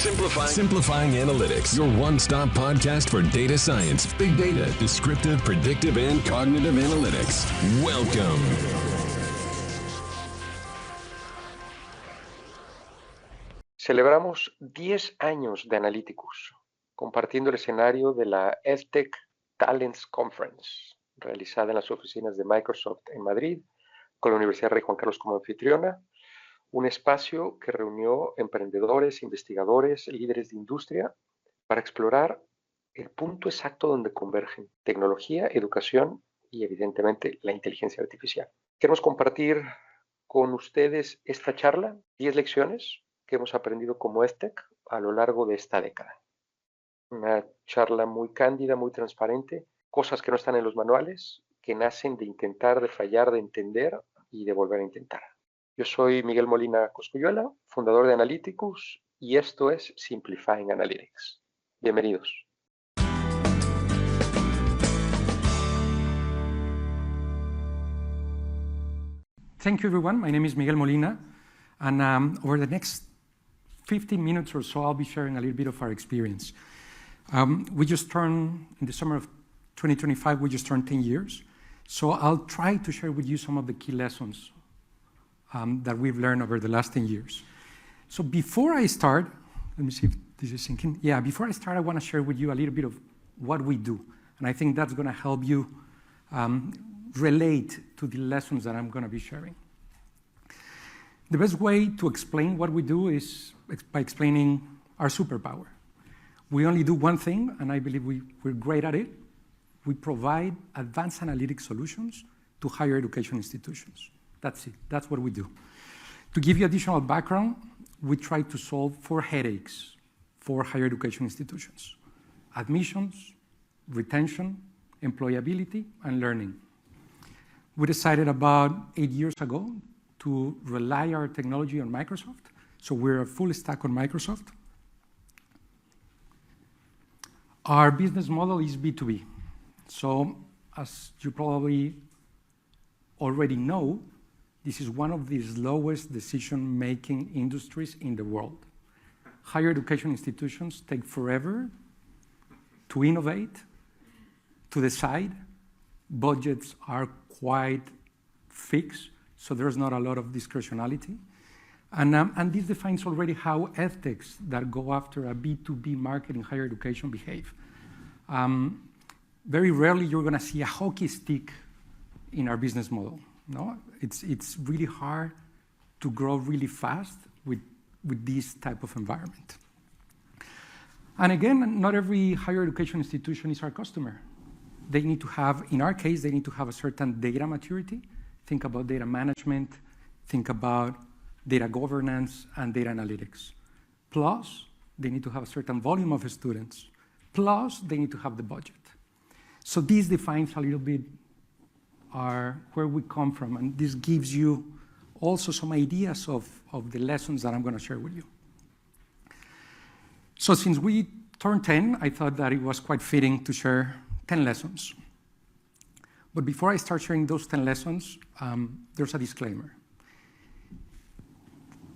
Simplifying analytics, your one-stop podcast for data science, big data, descriptive, predictive, and cognitive analytics. Welcome. Celebramos 10 años de Analyticus, compartiendo el escenario de la EdTech Talent Conference, realizada en las oficinas de Microsoft en Madrid, con la Universidad Rey Juan Carlos como anfitriona, un espacio que reunió emprendedores, investigadores, líderes de industria para explorar el punto exacto donde convergen tecnología, educación y evidentemente la inteligencia artificial. Queremos compartir con ustedes esta charla, 10 lecciones que hemos aprendido como EdTech a lo largo de esta década. Una charla muy cándida, muy transparente, cosas que no están en los manuales, que nacen de intentar, de fallar, de entender y de volver a intentar. Yo soy Miguel Molina Cosculluela, fundador de Analyticus, y esto es Simplifying Analytics. Bienvenidos. Thank you, everyone. My name is Miguel Molina, and over the next 15 minutes or so, I'll be sharing a little bit of our experience. We just turned, in the summer of 2025, we just turned 10 years. So I'll try to share with you some of the key lessons that we've learned over the last 10 years. So before I start, let me see if this is syncing. Yeah, before I start, I want to share with you a little bit of what we do. And I think that's going to help you relate to the lessons that I'm going to be sharing. The best way to explain what we do is by explaining our superpower. We only do one thing, and I believe we're great at it. We provide advanced analytic solutions to higher education institutions. That's it. That's what we do. To give you additional background, we try to solve 4 headaches for higher education institutions: admissions, retention, employability, and learning. We decided about 8 years ago to rely our technology on Microsoft. So we're a full stack on Microsoft. Our business model is B2B. So as you probably already know, this is one of the slowest decision-making industries in the world. Higher education institutions take forever to innovate, to decide. Budgets are quite fixed, so there's not a lot of discretionality. And this defines already how EdTechs that go after a B2B market in higher education behave. Very rarely you're going to see a hockey stick in our business model. No, it's really hard to grow really fast with this type of environment. And again, not every higher education institution is our customer. They need to have, in our case, they need to have a certain data maturity. Think about data management, think about data governance and data analytics. Plus, they need to have a certain volume of students. Plus, they need to have the budget. So this defines a little bit where we come from, and this gives you also some ideas of the lessons that I'm going to share with you. So since we turned 10, I thought that it was quite fitting to share 10 lessons. But before I start sharing those 10 lessons, there's a disclaimer.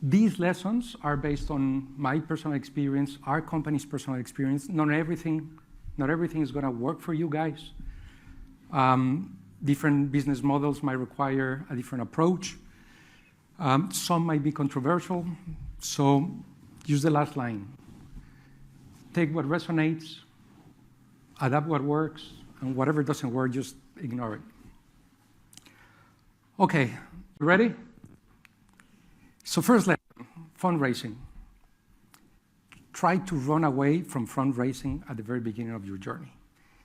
These lessons are based on my personal experience, our company's personal experience. Not everything is going to work for you guys. Different business models might require a different approach. Some might be controversial, so use the last line. Take what resonates, adapt what works, and whatever doesn't work, just ignore it. Okay, ready? So first lesson, fundraising. Try to run away from fundraising at the very beginning of your journey.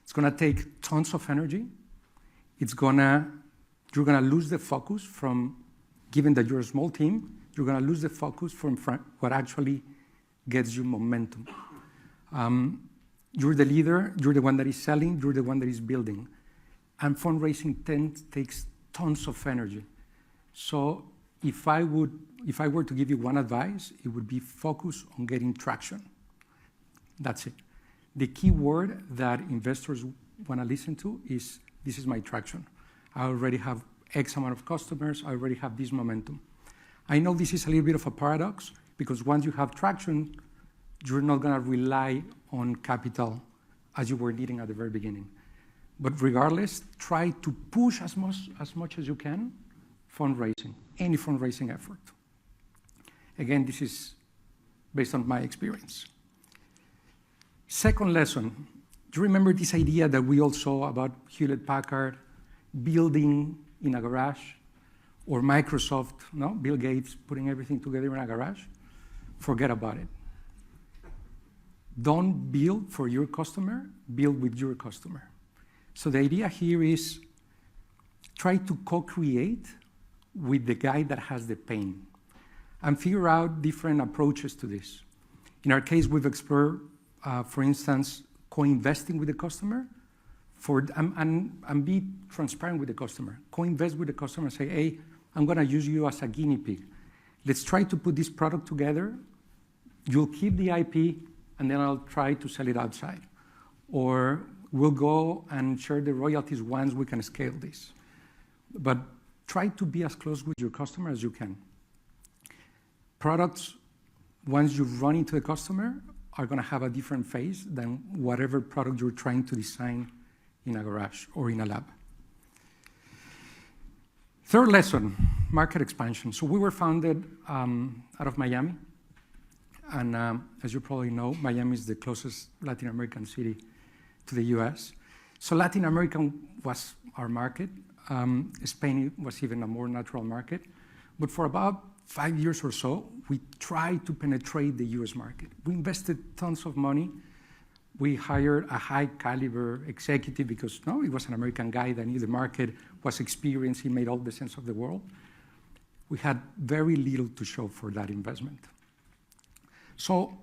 It's going to take tons of energy. You're going to lose the focus from, given that you're a small team, you're going to lose the focus from what actually gets you momentum. You're the leader, you're the one that is selling, you're the one that is building. And fundraising takes tons of energy. So if I were to give you one advice, it would be focus on getting traction. That's it. The key word that investors want to listen to is, this is my traction. I already have X amount of customers, I already have this momentum. I know this is a little bit of a paradox, because once you have traction, you're not going to rely on capital as you were needing at the very beginning. But regardless, try to push as much as you can fundraising, any fundraising effort. Again, this is based on my experience. Second lesson, do you remember this idea that we all saw about Hewlett-Packard building in a garage, or Microsoft, no? Bill Gates putting everything together in a garage? Forget about it. Don't build for your customer, build with your customer. So the idea here is try to co-create with the guy that has the pain and figure out different approaches to this. In our case, we've explored, for instance, co-investing with the customer and be transparent with the customer. Co-invest with the customer and say, hey, I'm going to use you as a guinea pig. Let's try to put this product together. You'll keep the IP, and then I'll try to sell it outside. Or we'll go and share the royalties once we can scale this. But try to be as close with your customer as you can. Products, once you run into the customer, are going to have a different face than whatever product you're trying to design in a garage or in a lab. Third lesson, market expansion. So we were founded out of Miami. And as you probably know, Miami is the closest Latin American city to the US. So Latin America was our market. Spain was even a more natural market. But for about 5 years or so, we tried to penetrate the US market. We invested tons of money. We hired a high caliber executive because he was an American guy that knew the market, was experienced, he made all the sense of the world. We had very little to show for that investment. So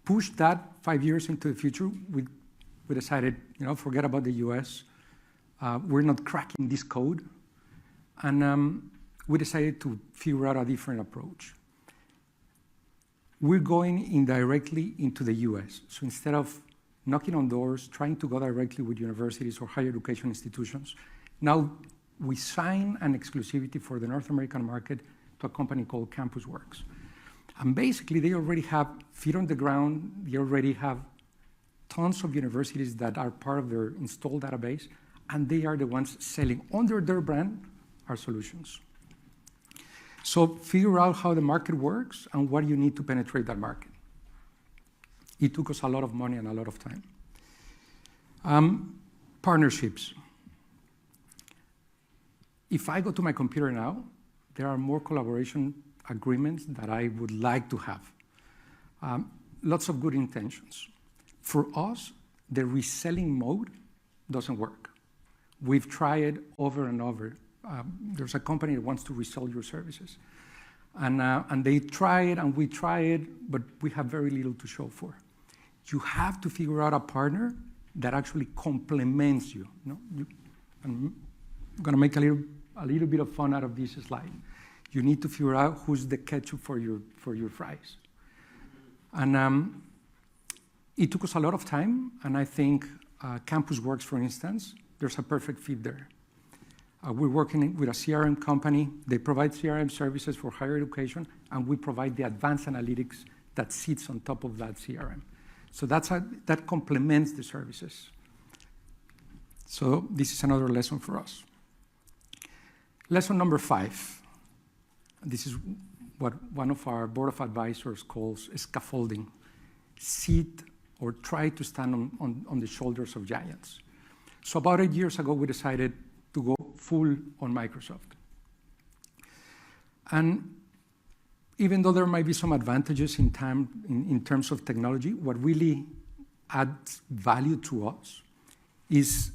push that 5 years into the future. We decided, forget about the US. We're not cracking this code. And we decided to figure out a different approach. We're going indirectly into the US. So instead of knocking on doors, trying to go directly with universities or higher education institutions, now we sign an exclusivity for the North American market to a company called CampusWorks. And basically, they already have feet on the ground. They already have tons of universities that are part of their installed database, and they are the ones selling under their brand our solutions. So figure out how the market works and what you need to penetrate that market. It took us a lot of money and a lot of time. Partnerships. If I go to my computer now, there are more collaboration agreements that I would like to have. Lots of good intentions. For us, the reselling mode doesn't work. We've tried it over and over. There's a company that wants to resell your services. And they try it, and we try it, but we have very little to show for. You have to figure out a partner that actually complements you. I'm going to make a little bit of fun out of this slide. You need to figure out who's the ketchup for your fries. And it took us a lot of time, and I think CampusWorks, for instance, there's a perfect fit there. We're working with a CRM company. They provide CRM services for higher education, and we provide the advanced analytics that sits on top of that CRM. So that complements the services. So this is another lesson for us. Lesson number 5. This is what one of our board of advisors calls scaffolding. Sit or try to stand on the shoulders of giants. So about 8 years ago, we decided to go full on Microsoft. And even though there might be some advantages in terms of technology, what really adds value to us is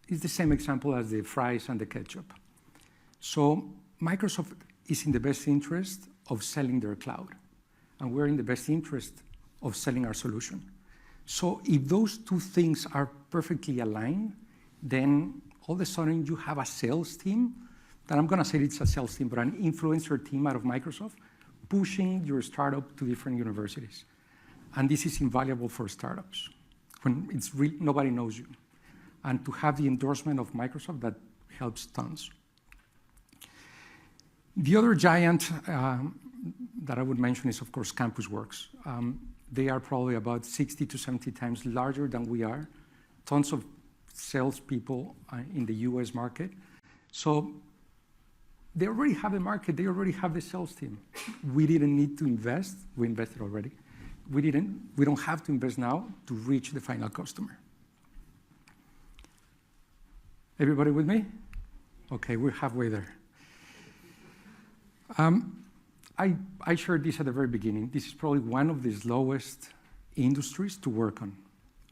the same example as the fries and the ketchup. So Microsoft is in the best interest of selling their cloud, and we're in the best interest of selling our solution. So if those two things are perfectly aligned, then all of a sudden you have a sales team, that I'm going to say it's a sales team, but an influencer team out of Microsoft, pushing your startup to different universities. And this is invaluable for startups when nobody knows you. And to have the endorsement of Microsoft, that helps tons. The other giant that I would mention is, of course, CampusWorks. They are probably about 60 to 70 times larger than we are. Tons of salespeople in the US market. So they already have the market, they already have the sales team. We didn't need to invest, we invested already. We don't have to invest now to reach the final customer. Everybody with me? Okay, we're halfway there. I shared this at the very beginning. This is probably one of the slowest industries to work on,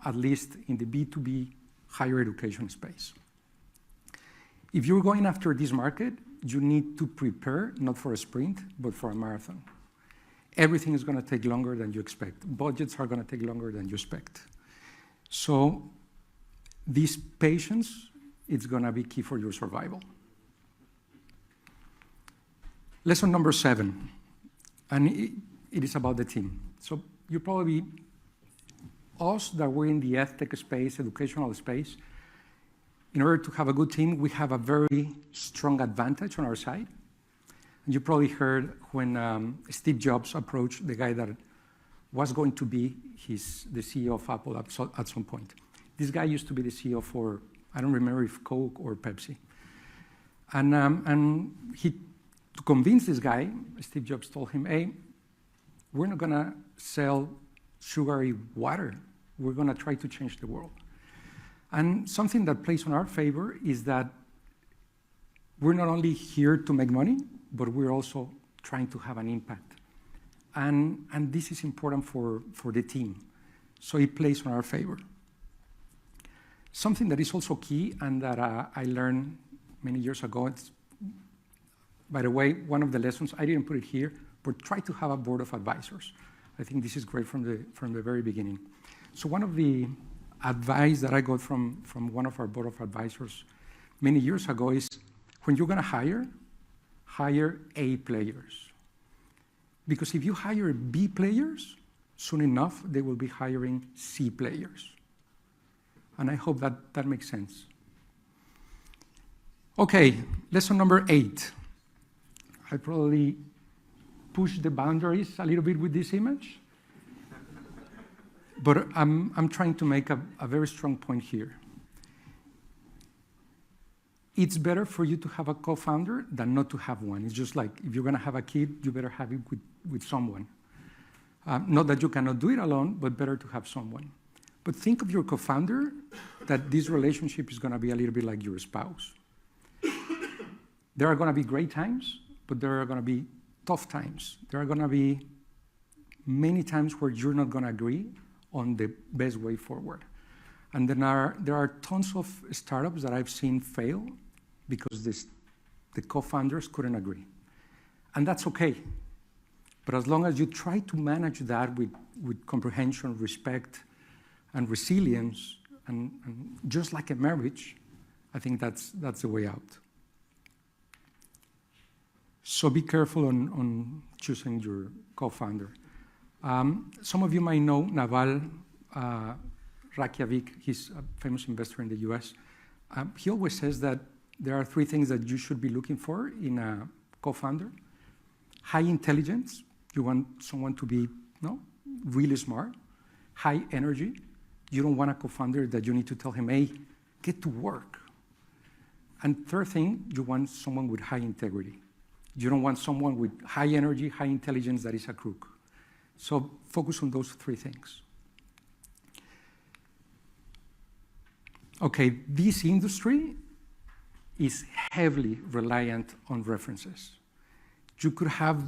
at least in the B2B higher education space. If you're going after this market, you need to prepare not for a sprint, but for a marathon. Everything is going to take longer than you expect. Budgets are going to take longer than you expect. So this patience is going to be key for your survival. Lesson number 7, and it is about the team. So you probably, us that we're in the EdTech space, educational space, in order to have a good team, we have a very strong advantage on our side. And you probably heard when Steve Jobs approached the guy that was going to be the CEO of Apple at some point. This guy used to be the CEO for, I don't remember if Coke or Pepsi. And to convince this guy, Steve Jobs told him, hey, we're not going to sell sugary water. We're going to try to change the world. And something that plays in our favor is that we're not only here to make money, but we're also trying to have an impact. And this is important for the team. So it plays in our favor. Something that is also key and that I learned many years ago, by the way, one of the lessons, I didn't put it here, but try to have a board of advisors. I think this is great from the very beginning. So one of the advice that I got from one of our board of advisors many years ago is, when you're going to hire A players. Because if you hire B players, soon enough, they will be hiring C players. And I hope that makes sense. Okay, lesson number 8. I probably pushed the boundaries a little bit with this image. But I'm trying to make a very strong point here. It's better for you to have a co-founder than not to have one. It's just like, if you're going to have a kid, you better have it with someone. Not that you cannot do it alone, but better to have someone. But think of your co-founder, that this relationship is going to be a little bit like your spouse. There are going to be great times, but there are going to be tough times. There are going to be many times where you're not going to agree on the best way forward. And then there are tons of startups that I've seen fail because the co-founders couldn't agree. And that's okay. But as long as you try to manage that with comprehension, respect, and resilience, and just like a marriage, I think that's the way out. So be careful on choosing your co-founder. Some of you might know Naval Reykjavik. He's a famous investor in the US. He always says that there are 3 things that you should be looking for in a co-founder. High intelligence. You want someone to be really smart. High energy. You don't want a co-founder that you need to tell him, hey, get to work. And third thing, you want someone with high integrity. You don't want someone with high energy, high intelligence that is a crook. So focus on those 3 things. Okay, this industry is heavily reliant on references. You could have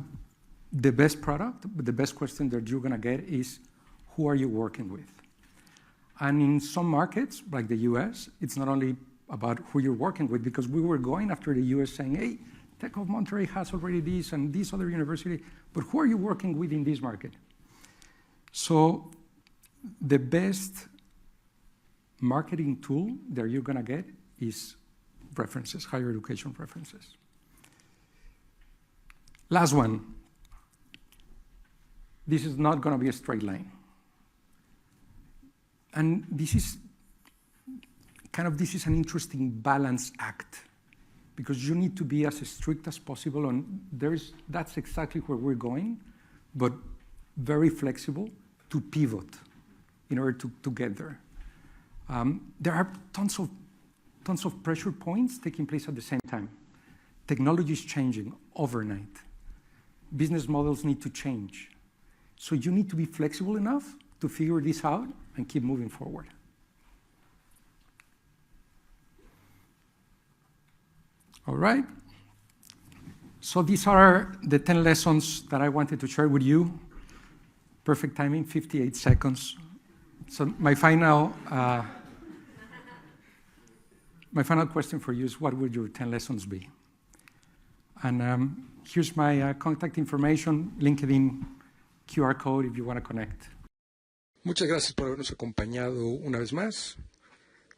the best product, but the best question that you're going to get is, who are you working with? And in some markets, like the US, it's not only about who you're working with, because we were going after the US saying, hey, Tech of Monterey has already this and this other university, but who are you working with in this market? So the best marketing tool that you're going to get is references, higher education references. Last one. This is not going to be a straight line. And this is an interesting balance act, because you need to be as strict as possible on that's exactly where we're going, but very flexible to pivot in order to get there. There are tons of pressure points taking place at the same time. Technology is changing overnight. Business models need to change. So you need to be flexible enough to figure this out and keep moving forward. All right. So these are the 10 lessons that I wanted to share with you. Perfect timing, 58 seconds. So my final question for you is, what would your 10 lessons be? And here's my contact information, LinkedIn, QR code if you want to connect. Muchas gracias por habernos acompañado una vez más.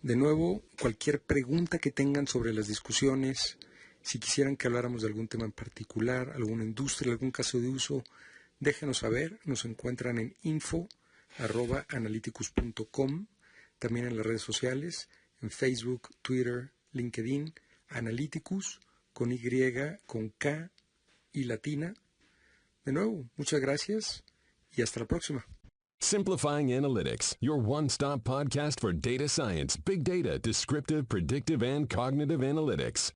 De nuevo, cualquier pregunta que tengan sobre las discusiones, si quisieran que habláramos de algún tema en particular, alguna industria, algún caso de uso, déjenos saber. Nos encuentran en info@analyticus.com, también en las redes sociales, en Facebook, Twitter, LinkedIn, Analyticus, con Y, con K y latina. De nuevo, muchas gracias y hasta la próxima. Simplifying Analytics, your one-stop podcast for data science, big data, descriptive, predictive, and cognitive analytics.